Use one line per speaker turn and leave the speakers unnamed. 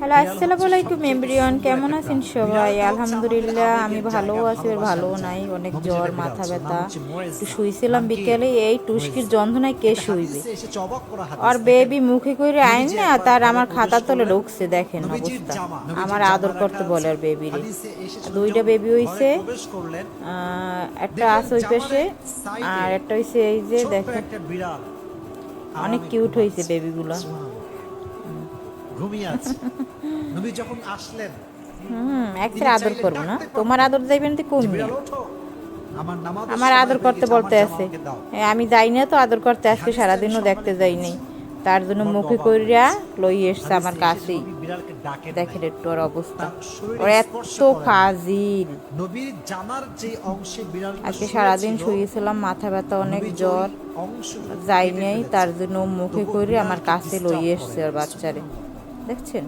Hello, আসসালামু আলাইকুম everyone. কেমন আছেন সবাই? আলহামদুলিল্লাহ আমি ভালো আছি, আর ভালো নাই, অনেক জ্বর, মাথা ব্যথা। একটু শুইছিলাম বিকেলে, এই টুস্কির যন্ত্রণায় কে শুইবে। আর বেবি মুখে করে আইন না, তার আমার খাতা তলে ঢুকছে, দেখেন অবস্থা। আমার আদর করতে বলে আর বেবিরে। দুইটা বেবি হইছে, একটা আছে ওই পাশে, আর একটা হইছে এই যে দেখেন, অনেক কিউট হয়েছে বেবিগুলো।
ঘুমিয়ে আছে। নবী যখন আসলেন,
একসাথে আদর করবো না, তোমার আদর যাইবেন তো কমিয়ে। আমার আদর করতে বলতে আছে, আমি যাই না তো আদর করতে, আজকে সারাদিনও দেখতে যাই নাই, তার জন্য মুখে করিয়া লই এসছে আমার কাছেই। দেখেন একটু ওর অবস্থা, ওর এত ফাজিল। আজকে সারাদিন শুয়েছিলাম, মাথা ব্যথা, অনেক জ্বর, যাই নাই, তার জন্য মুখে করে আমার কাছে লই এসছে ওর বাচ্চারে, দেখছেন।